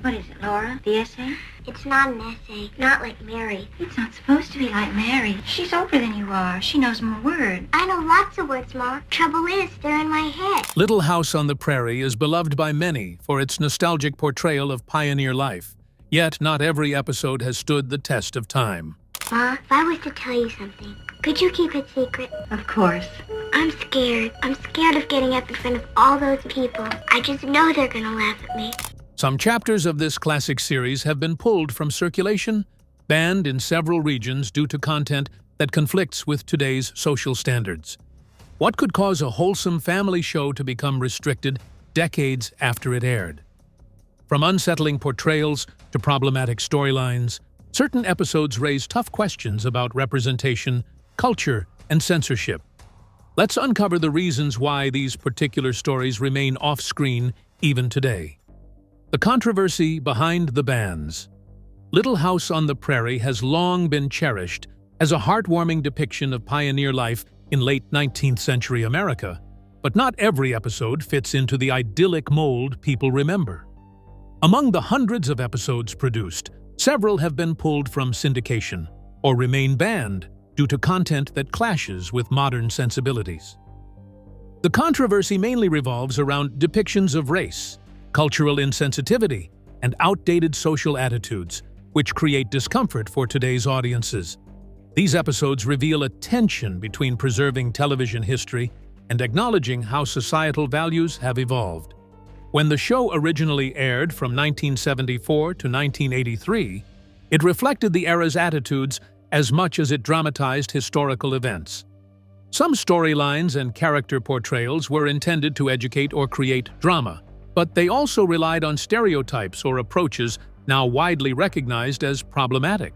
What is it, Laura? The essay? It's not an essay. Not like Mary. It's not supposed to be like Mary. She's older than you are. She knows more words. I know lots of words, Ma. Trouble is, they're in my head. Little House on the Prairie is beloved by many for its nostalgic portrayal of pioneer life. Yet not every episode has stood the test of time. Ma, if I was to tell you something, could you keep it secret? Of course. I'm scared. I'm scared of getting up in front of all those people. I just know they're gonna laugh at me. Some chapters of this classic series have been pulled from circulation, banned in several regions due to content that conflicts with today's social standards. What could cause a wholesome family show to become restricted decades after it aired? From unsettling portrayals to problematic storylines, certain episodes raise tough questions about representation, culture, and censorship. Let's uncover the reasons why these particular stories remain off-screen even today. The controversy behind the bans. Little House on the Prairie has long been cherished as a heartwarming depiction of pioneer life in late 19th century America, but not every episode fits into the idyllic mold people remember. Among the hundreds of episodes produced, several have been pulled from syndication or remain banned due to content that clashes with modern sensibilities. The controversy mainly revolves around depictions of race, cultural insensitivity, and outdated social attitudes, which create discomfort for today's audiences. These episodes reveal a tension between preserving television history and acknowledging how societal values have evolved. When the show originally aired from 1974 to 1983, it reflected the era's attitudes as much as it dramatized historical events. Some storylines and character portrayals were intended to educate or create drama, but they also relied on stereotypes or approaches now widely recognized as problematic.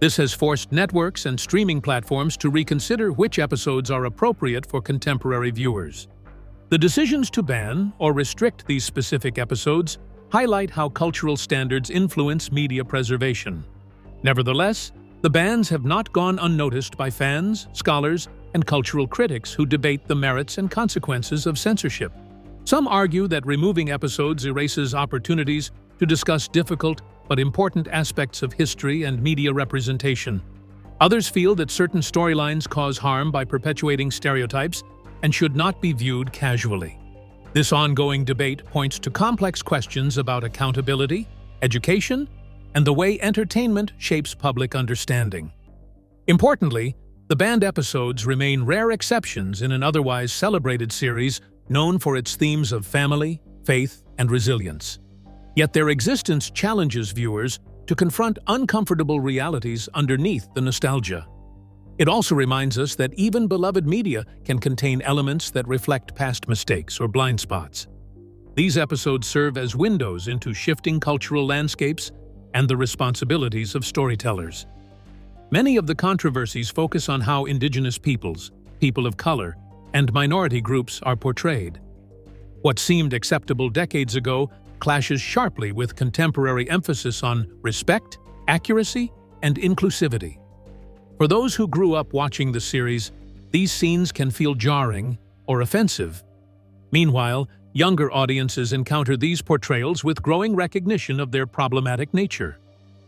This has forced networks and streaming platforms to reconsider which episodes are appropriate for contemporary viewers. The decisions to ban or restrict these specific episodes highlight how cultural standards influence media preservation. Nevertheless, the bans have not gone unnoticed by fans, scholars, and cultural critics who debate the merits and consequences of censorship. Some argue that removing episodes erases opportunities to discuss difficult but important aspects of history and media representation. Others feel that certain storylines cause harm by perpetuating stereotypes and should not be viewed casually. This ongoing debate points to complex questions about accountability, education, and the way entertainment shapes public understanding. Importantly, the banned episodes remain rare exceptions in an otherwise celebrated series known for its themes of family, faith, and resilience. Yet their existence challenges viewers to confront uncomfortable realities underneath the nostalgia. It also reminds us that even beloved media can contain elements that reflect past mistakes or blind spots. These episodes serve as windows into shifting cultural landscapes and the responsibilities of storytellers. Many of the controversies focus on how Indigenous peoples, people of color, and minority groups are portrayed. What seemed acceptable decades ago clashes sharply with contemporary emphasis on respect, accuracy, and inclusivity. For those who grew up watching the series, these scenes can feel jarring or offensive. Meanwhile, younger audiences encounter these portrayals with growing recognition of their problematic nature.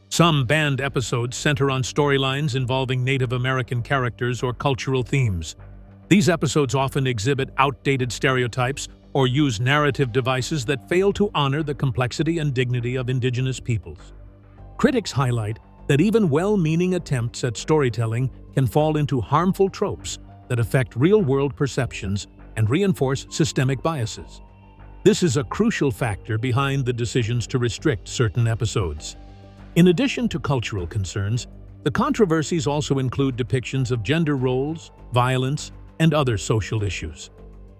Some banned episodes center on storylines involving Native American characters or cultural themes. These episodes often exhibit outdated stereotypes or use narrative devices that fail to honor the complexity and dignity of Indigenous peoples. Critics highlight that even well-meaning attempts at storytelling can fall into harmful tropes that affect real-world perceptions and reinforce systemic biases. This is a crucial factor behind the decisions to restrict certain episodes. In addition to cultural concerns, the controversies also include depictions of gender roles, violence, and other social issues.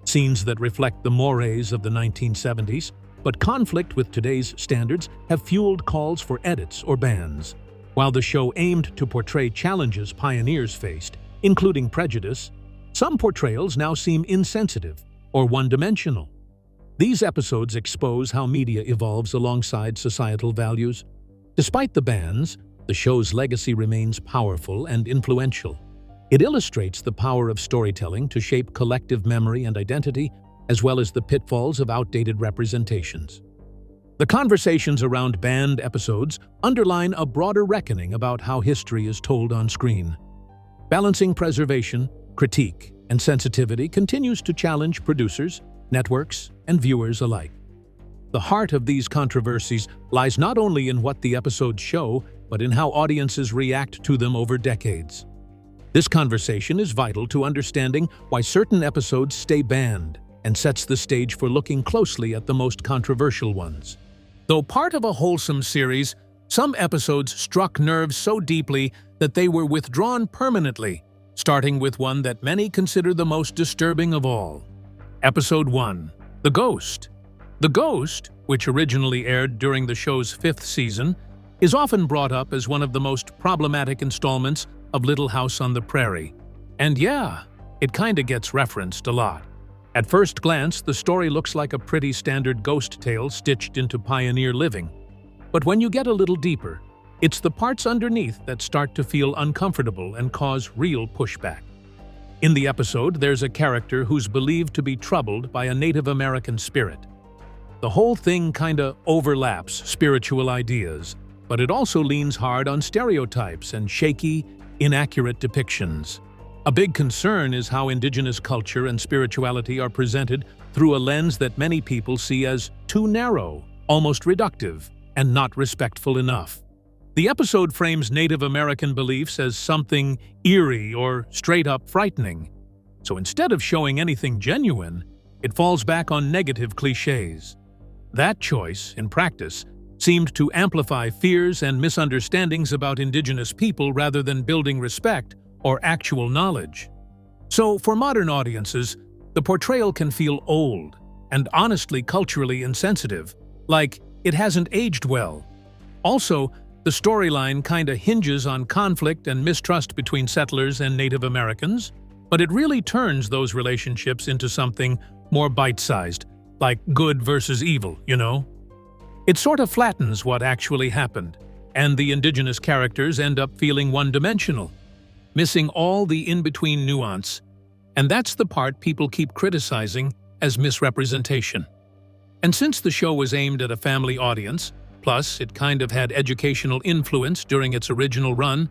Scenes that reflect the mores of the 1970s, but conflict with today's standards, have fueled calls for edits or bans. While the show aimed to portray challenges pioneers faced, including prejudice, some portrayals now seem insensitive or one-dimensional. These episodes expose how media evolves alongside societal values. Despite the bans, the show's legacy remains powerful and influential. It illustrates the power of storytelling to shape collective memory and identity, as well as the pitfalls of outdated representations. The conversations around banned episodes underline a broader reckoning about how history is told on screen. Balancing preservation, critique, and sensitivity continues to challenge producers, networks, and viewers alike. The heart of these controversies lies not only in what the episodes show, but in how audiences react to them over decades. This conversation is vital to understanding why certain episodes stay banned and sets the stage for looking closely at the most controversial ones. Though part of a wholesome series, some episodes struck nerves so deeply that they were withdrawn permanently, starting with one that many consider the most disturbing of all. Episode 1. The Ghost. The Ghost, which originally aired during the show's 5th season, is often brought up as one of the most problematic installments of Little House on the Prairie. And yeah, it kinda gets referenced a lot. At first glance, the story looks like a pretty standard ghost tale stitched into pioneer living. But when you get a little deeper, it's the parts underneath that start to feel uncomfortable and cause real pushback. In the episode, there's a character who's believed to be troubled by a Native American spirit. The whole thing kinda overlaps spiritual ideas, but it also leans hard on stereotypes and shaky, inaccurate depictions. A big concern is how indigenous culture and spirituality are presented through a lens that many people see as too narrow, almost reductive, and not respectful enough. The episode frames Native American beliefs as something eerie or straight-up frightening. So instead of showing anything genuine, it falls back on negative cliches. That choice, in practice, seemed to amplify fears and misunderstandings about indigenous people rather than building respect or actual knowledge. So, for modern audiences, the portrayal can feel old and honestly culturally insensitive, like it hasn't aged well. Also, the storyline kinda hinges on conflict and mistrust between settlers and Native Americans, but it really turns those relationships into something more bite-sized, like good versus evil, you know? It sort of flattens what actually happened, and the indigenous characters end up feeling one-dimensional, missing all the in-between nuance, and that's the part people keep criticizing as misrepresentation. And since the show was aimed at a family audience, plus it kind of had educational influence during its original run,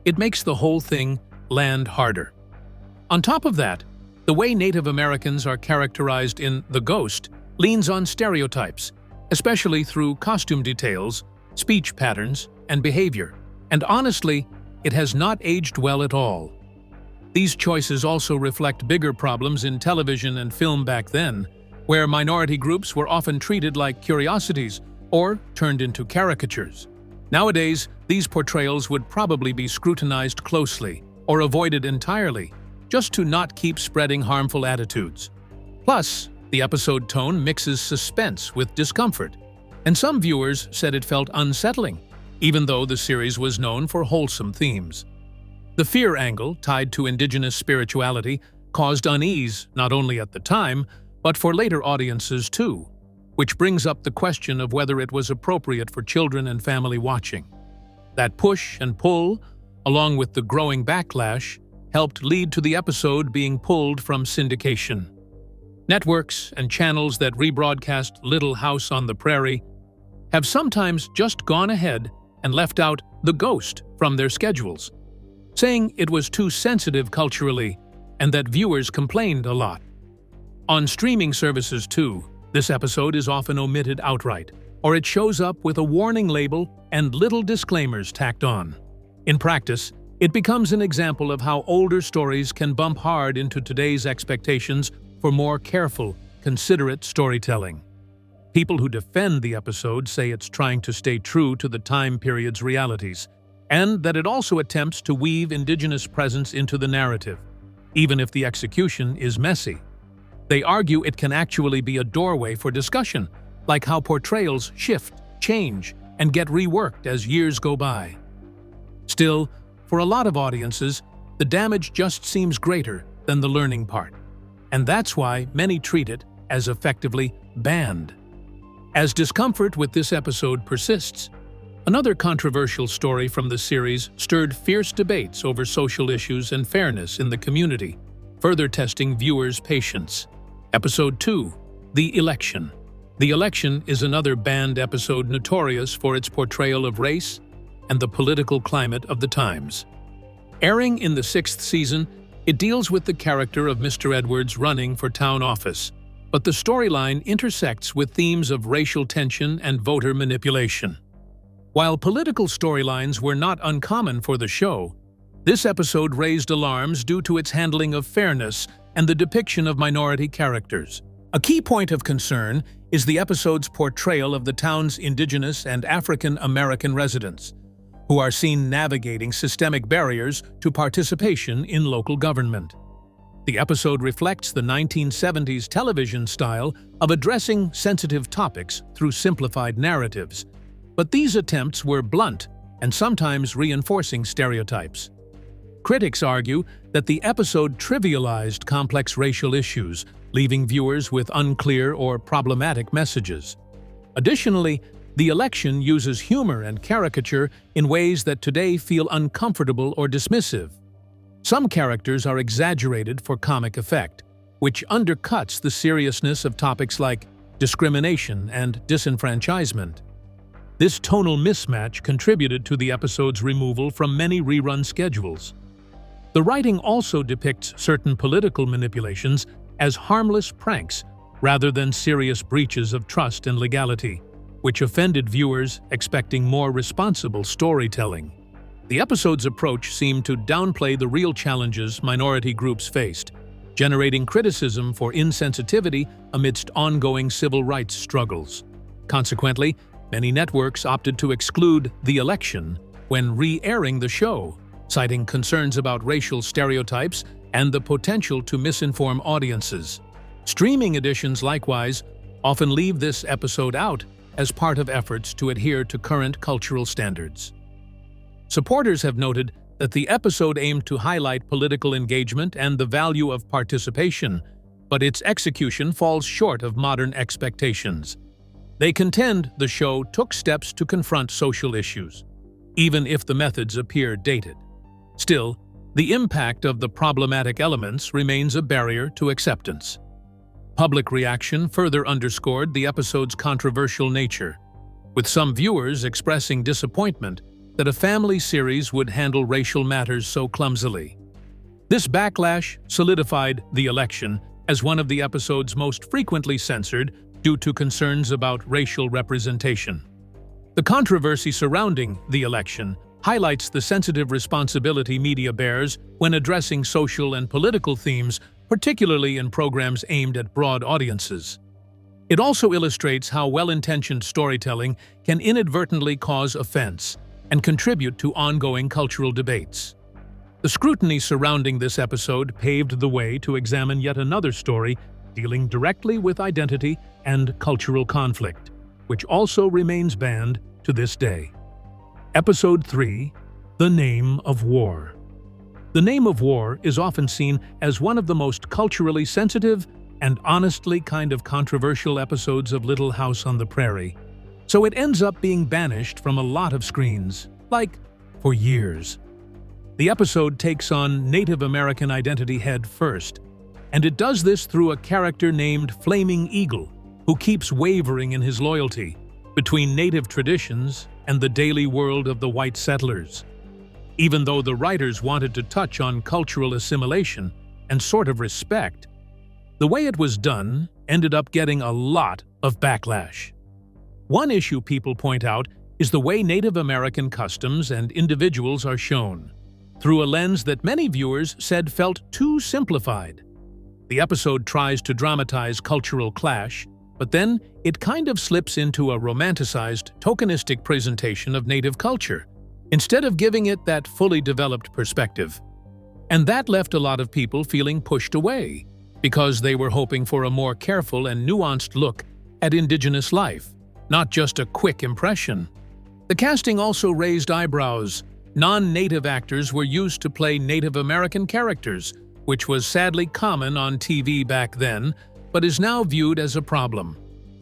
it makes the whole thing land harder. On top of that, the way Native Americans are characterized in The Ghost leans on stereotypes, especially through costume details, speech patterns, and behavior. And honestly, it has not aged well at all. These choices also reflect bigger problems in television and film back then, where minority groups were often treated like curiosities or turned into caricatures. Nowadays, these portrayals would probably be scrutinized closely or avoided entirely, just to not keep spreading harmful attitudes. Plus, the episode tone mixes suspense with discomfort, and some viewers said it felt unsettling, even though the series was known for wholesome themes. The fear angle, tied to indigenous spirituality, caused unease not only at the time, but for later audiences too, which brings up the question of whether it was appropriate for children and family watching. That push and pull, along with the growing backlash, helped lead to the episode being pulled from syndication. Networks and channels that rebroadcast Little House on the Prairie have sometimes just gone ahead and left out The Ghost from their schedules, saying it was too sensitive culturally and that viewers complained a lot. On streaming services too, this episode is often omitted outright, or it shows up with a warning label and little disclaimers tacked on. In practice, it becomes an example of how older stories can bump hard into today's expectations for more careful, considerate storytelling. People who defend the episode say it's trying to stay true to the time period's realities, and that it also attempts to weave indigenous presence into the narrative, even if the execution is messy. They argue it can actually be a doorway for discussion, like how portrayals shift, change, and get reworked as years go by. Still, for a lot of audiences, the damage just seems greater than the learning part, and that's why many treat it as effectively banned. As discomfort with this episode persists, another controversial story from the series stirred fierce debates over social issues and fairness in the community, further testing viewers' patience. Episode 2, The Election. The Election is another banned episode notorious for its portrayal of race and the political climate of the times. Airing in the 6th season, it deals with the character of Mr. Edwards running for town office, but the storyline intersects with themes of racial tension and voter manipulation. While political storylines were not uncommon for the show, this episode raised alarms due to its handling of fairness and the depiction of minority characters. A key point of concern is the episode's portrayal of the town's indigenous and African American residents, who are seen navigating systemic barriers to participation in local government. The episode reflects the 1970s television style of addressing sensitive topics through simplified narratives, but these attempts were blunt and sometimes reinforcing stereotypes. Critics argue that the episode trivialized complex racial issues, leaving viewers with unclear or problematic messages. Additionally, The Election uses humor and caricature in ways that today feel uncomfortable or dismissive. Some characters are exaggerated for comic effect, which undercuts the seriousness of topics like discrimination and disenfranchisement. This tonal mismatch contributed to the episode's removal from many rerun schedules. The writing also depicts certain political manipulations as harmless pranks rather than serious breaches of trust and legality, which offended viewers expecting more responsible storytelling. The episode's approach seemed to downplay the real challenges minority groups faced, generating criticism for insensitivity amidst ongoing civil rights struggles. Consequently, many networks opted to exclude The Election when re-airing the show, citing concerns about racial stereotypes and the potential to misinform audiences. Streaming editions, likewise, often leave this episode out as part of efforts to adhere to current cultural standards. Supporters have noted that the episode aimed to highlight political engagement and the value of participation, but its execution falls short of modern expectations. They contend the show took steps to confront social issues, even if the methods appear dated. Still, the impact of the problematic elements remains a barrier to acceptance. Public reaction further underscored the episode's controversial nature, with some viewers expressing disappointment that a family series would handle racial matters so clumsily. This backlash solidified The Election as one of the episode's most frequently censored due to concerns about racial representation. The controversy surrounding The Election highlights the sensitive responsibility media bears when addressing social and political themes, particularly in programs aimed at broad audiences. It also illustrates how well-intentioned storytelling can inadvertently cause offense and contribute to ongoing cultural debates. The scrutiny surrounding this episode paved the way to examine yet another story dealing directly with identity and cultural conflict, which also remains banned to this day. Episode 3: The Name of War. The Name of War is often seen as one of the most culturally sensitive and honestly kind of controversial episodes of Little House on the Prairie, so it ends up being banished from a lot of screens, for years. The episode takes on Native American identity head first, and it does this through a character named Flaming Eagle, who keeps wavering in his loyalty between Native traditions and the daily world of the white settlers. Even though the writers wanted to touch on cultural assimilation and sort of respect, the way it was done ended up getting a lot of backlash. One issue people point out is the way Native American customs and individuals are shown, through a lens that many viewers said felt too simplified. The episode tries to dramatize cultural clash, but then it kind of slips into a romanticized, tokenistic presentation of Native culture, instead of giving it that fully developed perspective. And that left a lot of people feeling pushed away, because they were hoping for a more careful and nuanced look at Indigenous life, not just a quick impression. The casting also raised eyebrows. Non-Native actors were used to play Native American characters, which was sadly common on TV back then, but is now viewed as a problem.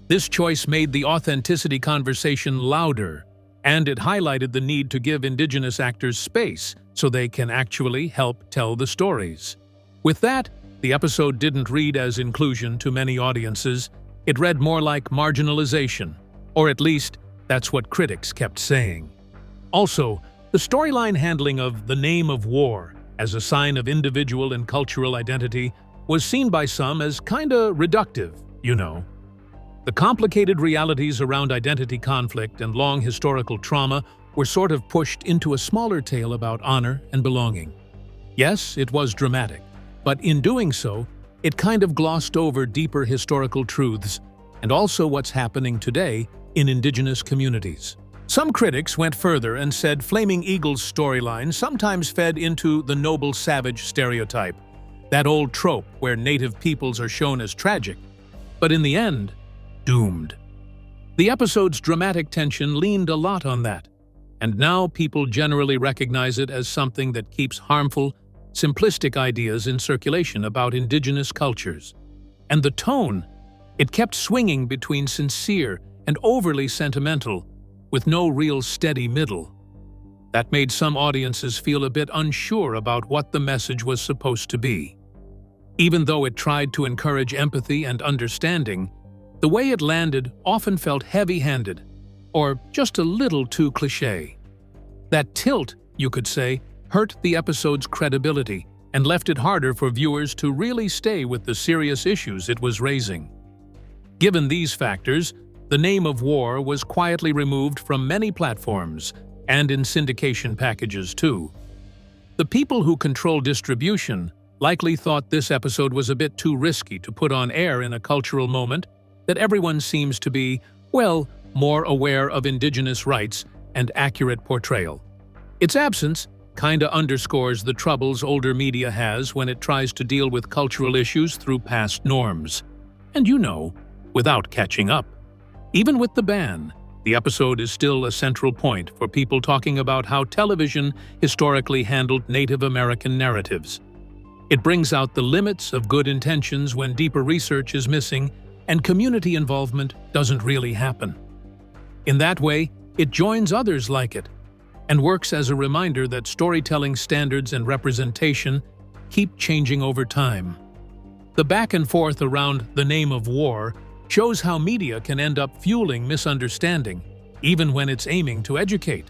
This choice made the authenticity conversation louder, and it highlighted the need to give Indigenous actors space so they can actually help tell the stories. With that, the episode didn't read as inclusion to many audiences, It read more like marginalization, or at least that's what critics kept saying. Also, the storyline handling of the name of war as a sign of individual and cultural identity was seen by some as kinda reductive, you know. The complicated realities around identity conflict and long historical trauma were sort of pushed into a smaller tale about honor and belonging. Yes, it was dramatic, but in doing so, it kind of glossed over deeper historical truths and also what's happening today in indigenous communities. Some critics went further and said Flaming Eagle's storyline sometimes fed into the noble savage stereotype, that old trope where native peoples are shown as tragic, but in the end, doomed. The episode's dramatic tension leaned a lot on that, and now people generally recognize it as something that keeps harmful, simplistic ideas in circulation about indigenous cultures. And the tone, it kept swinging between sincere and overly sentimental, with no real steady middle. That made some audiences feel a bit unsure about what the message was supposed to be. Even though it tried to encourage empathy and understanding, the way it landed often felt heavy-handed, or just a little too cliché. That tilt, you could say, hurt the episode's credibility and left it harder for viewers to really stay with the serious issues it was raising. Given these factors, The Name of War was quietly removed from many platforms, and in syndication packages too. The people who control distribution likely thought this episode was a bit too risky to put on air in a cultural moment that everyone seems to be, well, more aware of indigenous rights and accurate portrayal. Its absence kinda underscores the troubles older media has when it tries to deal with cultural issues through past norms. And you know, without catching up. Even with the ban, the episode is still a central point for people talking about how television historically handled Native American narratives. It brings out the limits of good intentions when deeper research is missing and community involvement doesn't really happen. In that way, it joins others like it, and works as a reminder that storytelling standards and representation keep changing over time. The back and forth around The Name of War shows how media can end up fueling misunderstanding, even when it's aiming to educate.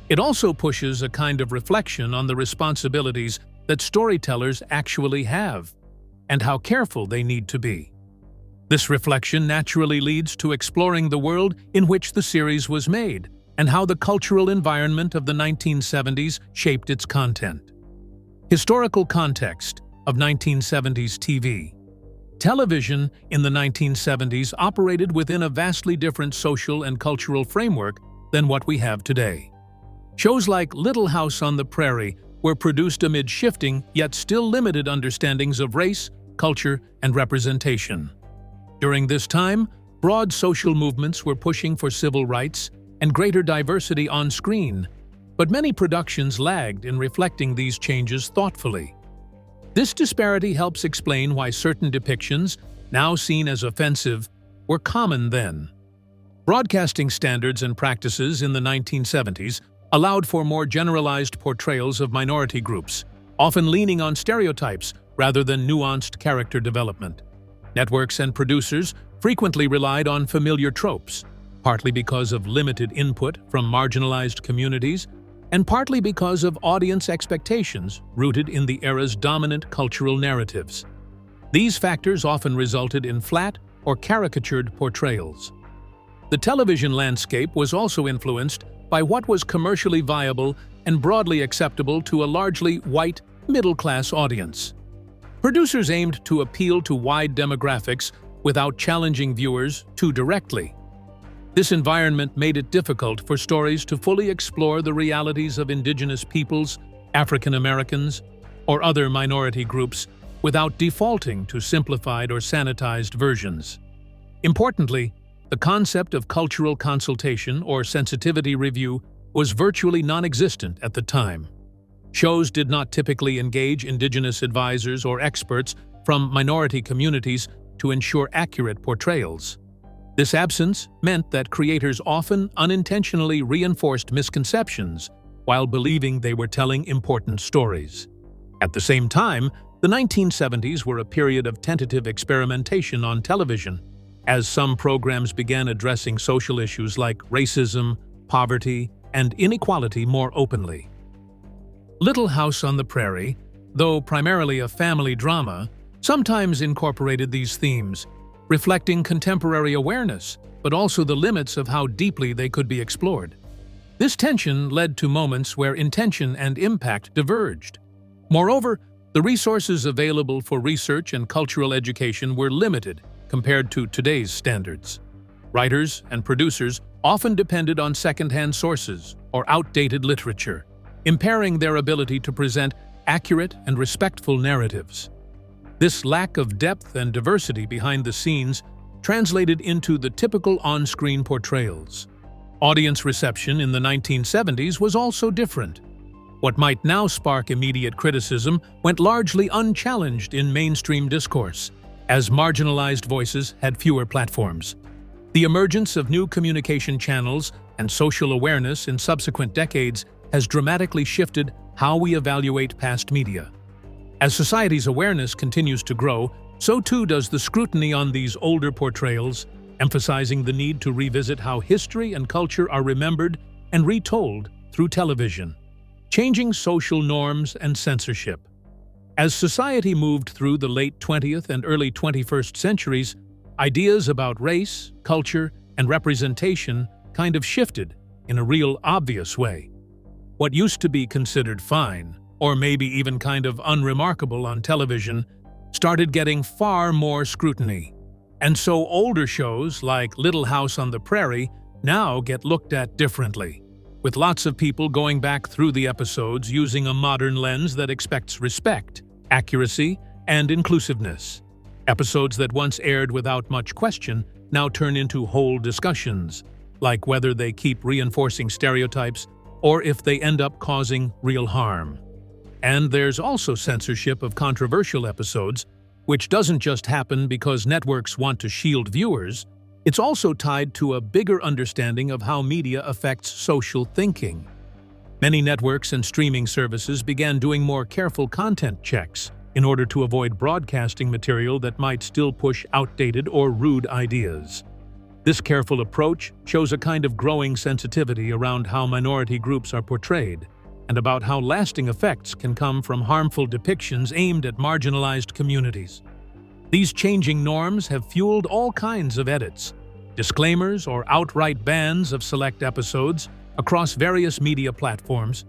It also pushes a kind of reflection on the responsibilities that storytellers actually have, and how careful they need to be. This reflection naturally leads to exploring the world in which the series was made, and how the cultural environment of the 1970s shaped its content. Historical context of 1970s TV. Television in the 1970s operated within a vastly different social and cultural framework than what we have today. Shows like Little House on the Prairie were produced amid shifting yet still limited understandings of race, culture, and representation. During this time, broad social movements were pushing for civil rights and greater diversity on screen, but many productions lagged in reflecting these changes thoughtfully. This disparity helps explain why certain depictions, now seen as offensive, were common then. Broadcasting standards and practices in the 1970s allowed for more generalized portrayals of minority groups, often leaning on stereotypes rather than nuanced character development. Networks and producers frequently relied on familiar tropes, partly because of limited input from marginalized communities, and partly because of audience expectations rooted in the era's dominant cultural narratives. These factors often resulted in flat or caricatured portrayals. The television landscape was also influenced by what was commercially viable and broadly acceptable to a largely white, middle-class audience. Producers aimed to appeal to wide demographics without challenging viewers too directly. This environment made it difficult for stories to fully explore the realities of indigenous peoples, African Americans, or other minority groups without defaulting to simplified or sanitized versions. Importantly, the concept of cultural consultation or sensitivity review was virtually non-existent at the time. Shows did not typically engage indigenous advisors or experts from minority communities to ensure accurate portrayals. This absence meant that creators often unintentionally reinforced misconceptions while believing they were telling important stories. At the same time, the 1970s were a period of tentative experimentation on television, as some programs began addressing social issues like racism, poverty, and inequality more openly. Little House on the Prairie, though primarily a family drama, sometimes incorporated these themes, reflecting contemporary awareness, but also the limits of how deeply they could be explored. This tension led to moments where intention and impact diverged. Moreover, the resources available for research and cultural education were limited compared to today's standards. Writers and producers often depended on second-hand sources or outdated literature, impairing their ability to present accurate and respectful narratives. This lack of depth and diversity behind the scenes translated into the typical on-screen portrayals. Audience reception in the 1970s was also different. What might now spark immediate criticism went largely unchallenged in mainstream discourse, as marginalized voices had fewer platforms. The emergence of new communication channels and social awareness in subsequent decades has dramatically shifted how we evaluate past media. As society's awareness continues to grow, so too does the scrutiny on these older portrayals, emphasizing the need to revisit how history and culture are remembered and retold through television. Changing social norms and censorship. As society moved through the late 20th and early 21st centuries, ideas about race, culture, and representation kind of shifted in a real obvious way. What used to be considered fine, or maybe even kind of unremarkable on television, started getting far more scrutiny. And so older shows like Little House on the Prairie now get looked at differently, with lots of people going back through the episodes using a modern lens that expects respect, accuracy, and inclusiveness. Episodes that once aired without much question now turn into whole discussions, like whether they keep reinforcing stereotypes or if they end up causing real harm. And there's also censorship of controversial episodes, which doesn't just happen because networks want to shield viewers. It's also tied to a bigger understanding of how media affects social thinking. Many networks and streaming services began doing more careful content checks in order to avoid broadcasting material that might still push outdated or rude ideas. This careful approach shows a kind of growing sensitivity around how minority groups are portrayed, and about how lasting effects can come from harmful depictions aimed at marginalized communities. These changing norms have fueled all kinds of edits, disclaimers, or outright bans of select episodes across various media platforms.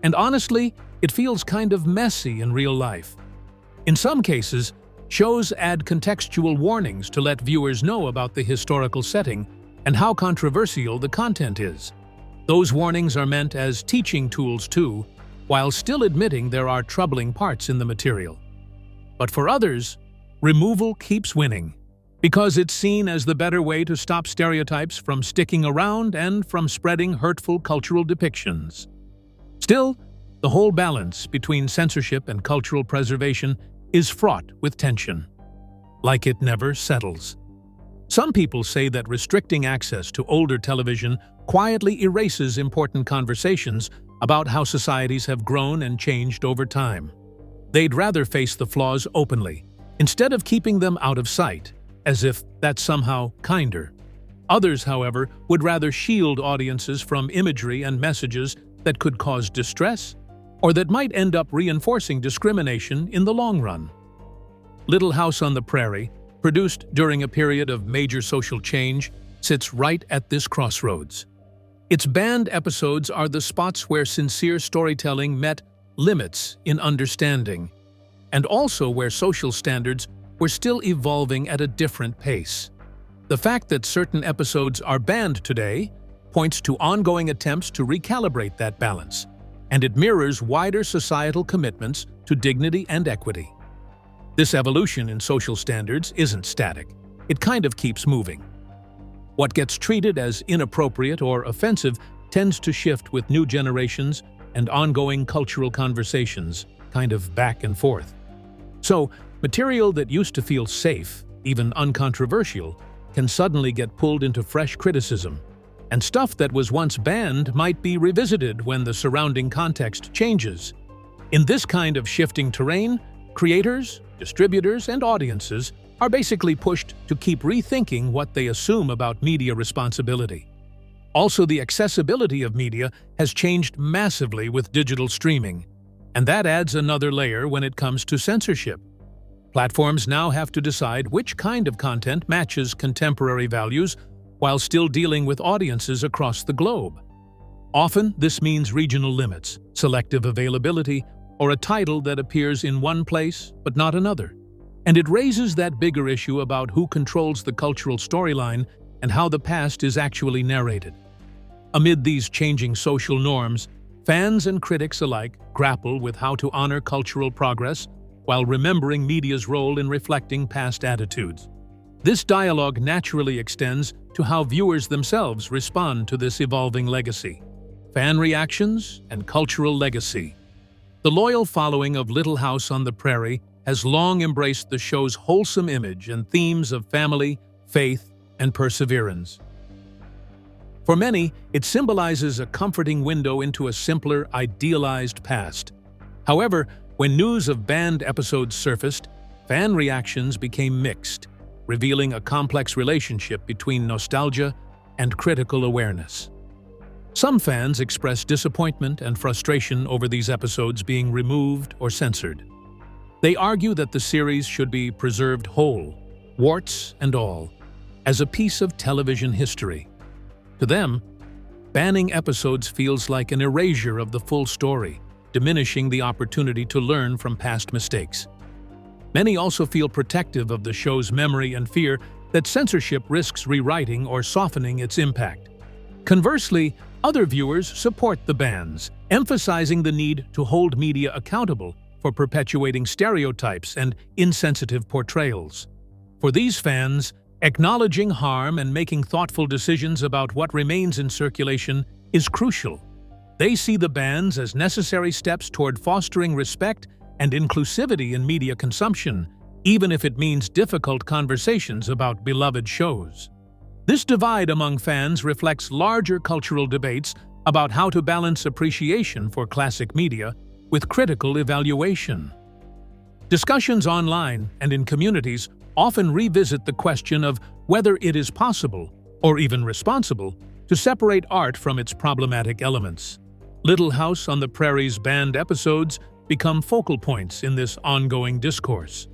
And honestly, it feels kind of messy in real life. In some cases, shows add contextual warnings to let viewers know about the historical setting and how controversial the content is. Those warnings are meant as teaching tools too, while still admitting there are troubling parts in the material. But for others, removal keeps winning, because it's seen as the better way to stop stereotypes from sticking around and from spreading hurtful cultural depictions. Still, the whole balance between censorship and cultural preservation is fraught with tension, like it never settles. Some people say that restricting access to older television quietly erases important conversations about how societies have grown and changed over time. They'd rather face the flaws openly, instead of keeping them out of sight, as if that's somehow kinder. Others, however, would rather shield audiences from imagery and messages that could cause distress, or that might end up reinforcing discrimination in the long run. Little House on the Prairie, produced during a period of major social change, sits right at this crossroads. Its banned episodes are the spots where sincere storytelling met limits in understanding, and also where social standards were still evolving at a different pace. The fact that certain episodes are banned today points to ongoing attempts to recalibrate that balance, and it mirrors wider societal commitments to dignity and equity. This evolution in social standards isn't static. It kind of keeps moving. What gets treated as inappropriate or offensive tends to shift with new generations and ongoing cultural conversations, kind of back and forth. So, material that used to feel safe, even uncontroversial, can suddenly get pulled into fresh criticism, and stuff that was once banned might be revisited when the surrounding context changes. In this kind of shifting terrain, creators, distributors, and audiences are basically pushed to keep rethinking what they assume about media responsibility. Also, the accessibility of media has changed massively with digital streaming, and that adds another layer when it comes to censorship. Platforms now have to decide which kind of content matches contemporary values while still dealing with audiences across the globe. Often, this means regional limits, selective availability, or a title that appears in one place but not another. And it raises that bigger issue about who controls the cultural storyline and how the past is actually narrated. Amid these changing social norms, fans and critics alike grapple with how to honor cultural progress while remembering media's role in reflecting past attitudes. This dialogue naturally extends to how viewers themselves respond to this evolving legacy. Fan reactions and cultural legacy. The loyal following of Little House on the Prairie has long embraced the show's wholesome image and themes of family, faith, and perseverance. For many, it symbolizes a comforting window into a simpler, idealized past. However, when news of banned episodes surfaced, fan reactions became mixed, revealing a complex relationship between nostalgia and critical awareness. Some fans expressed disappointment and frustration over these episodes being removed or censored. They argue that the series should be preserved whole, warts and all, as a piece of television history. To them, banning episodes feels like an erasure of the full story, diminishing the opportunity to learn from past mistakes. Many also feel protective of the show's memory and fear that censorship risks rewriting or softening its impact. Conversely, other viewers support the bans, emphasizing the need to hold media accountable for perpetuating stereotypes and insensitive portrayals. For these fans, acknowledging harm and making thoughtful decisions about what remains in circulation is crucial. They see the bans as necessary steps toward fostering respect and inclusivity in media consumption, even if it means difficult conversations about beloved shows. This divide among fans reflects larger cultural debates about how to balance appreciation for classic media with critical evaluation. Discussions online and in communities often revisit the question of whether it is possible, or even responsible, to separate art from its problematic elements. Little House on the Prairie's banned episodes become focal points in this ongoing discourse.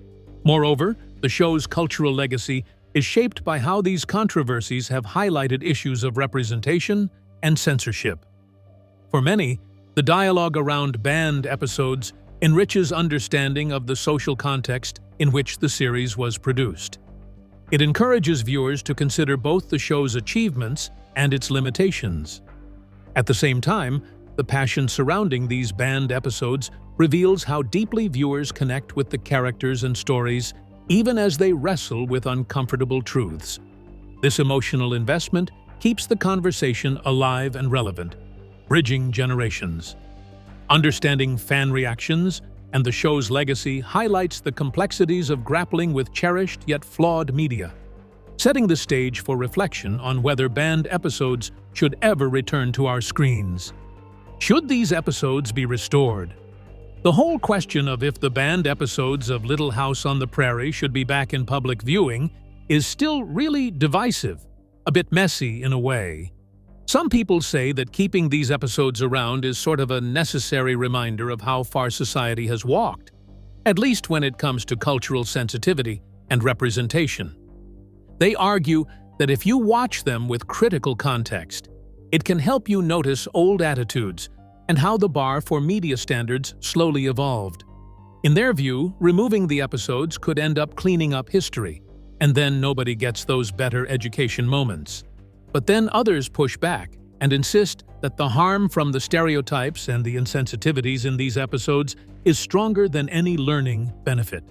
Moreover, the show's cultural legacy is shaped by how these controversies have highlighted issues of representation and censorship. For many, the dialogue around banned episodes enriches understanding of the social context in which the series was produced. It encourages viewers to consider both the show's achievements and its limitations. At the same time, the passion surrounding these banned episodes reveals how deeply viewers connect with the characters and stories, even as they wrestle with uncomfortable truths. This emotional investment keeps the conversation alive and relevant, bridging generations. Understanding fan reactions and the show's legacy highlights the complexities of grappling with cherished yet flawed media, setting the stage for reflection on whether banned episodes should ever return to our screens. Should these episodes be restored? The whole question of if the banned episodes of Little House on the Prairie should be back in public viewing is still really divisive, a bit messy in a way. Some people say that keeping these episodes around is sort of a necessary reminder of how far society has walked, at least when it comes to cultural sensitivity and representation. They argue that if you watch them with critical context, it can help you notice old attitudes and how the bar for media standards slowly evolved. In their view, removing the episodes could end up cleaning up history, and then nobody gets those better education moments. But then others push back and insist that the harm from the stereotypes and the insensitivities in these episodes is stronger than any learning benefit.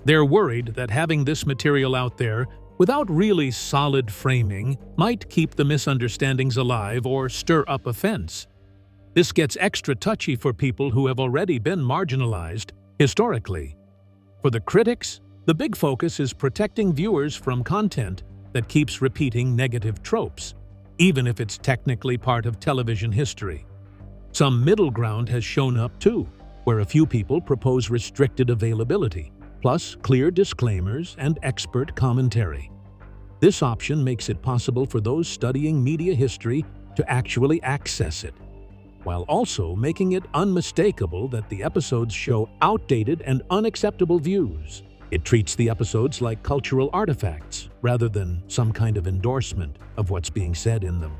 They're worried that having this material out there without really solid framing might keep the misunderstandings alive or stir up offense. This gets extra touchy for people who have already been marginalized historically. For the critics, the big focus is protecting viewers from content that keeps repeating negative tropes, even if it's technically part of television history. Some middle ground has shown up too, where a few people propose restricted availability, plus clear disclaimers and expert commentary. This option makes it possible for those studying media history to actually access it, while also making it unmistakable that the episodes show outdated and unacceptable views. It treats the episodes like cultural artifacts rather than some kind of endorsement of what's being said in them.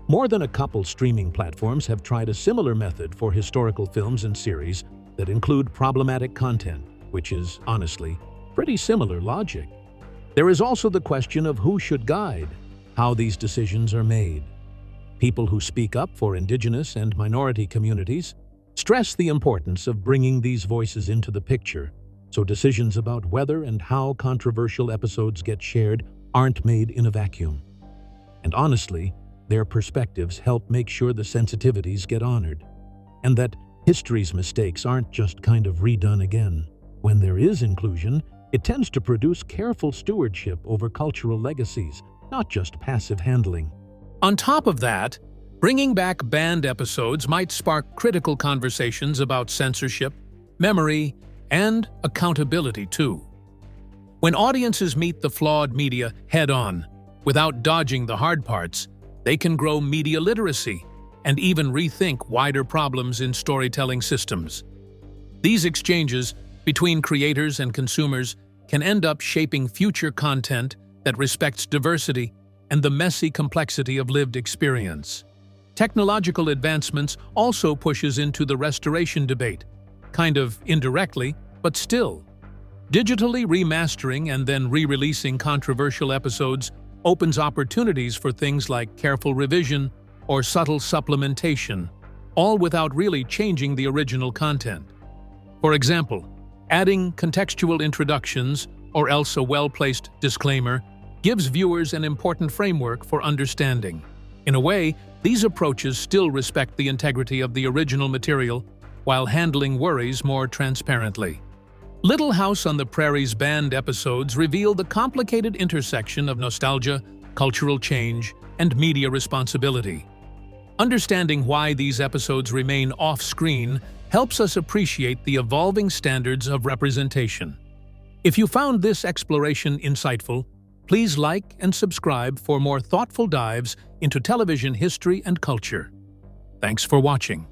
More than a couple streaming platforms have tried a similar method for historical films and series that include problematic content, which is, honestly, pretty similar logic. There is also the question of who should guide how these decisions are made. People who speak up for indigenous and minority communities stress the importance of bringing these voices into the picture, so decisions about whether and how controversial episodes get shared aren't made in a vacuum. And honestly, their perspectives help make sure the sensitivities get honored, and that history's mistakes aren't just kind of redone again. When there is inclusion, it tends to produce careful stewardship over cultural legacies, not just passive handling. On top of that, bringing back banned episodes might spark critical conversations about censorship, memory, and accountability too. When audiences meet the flawed media head-on, without dodging the hard parts, they can grow media literacy and even rethink wider problems in storytelling systems. These exchanges between creators and consumers can end up shaping future content that respects diversity and the messy complexity of lived experience. Technological advancements also pushes into the restoration debate, kind of indirectly, but still. Digitally remastering and then re-releasing controversial episodes opens opportunities for things like careful revision or subtle supplementation, all without really changing the original content. For example, adding contextual introductions or else a well-placed disclaimer gives viewers an important framework for understanding. In a way, these approaches still respect the integrity of the original material while handling worries more transparently. Little House on the Prairie's banned episodes reveal the complicated intersection of nostalgia, cultural change, and media responsibility. Understanding why these episodes remain off-screen helps us appreciate the evolving standards of representation. If you found this exploration insightful, please like and subscribe for more thoughtful dives into television history and culture. Thanks for watching.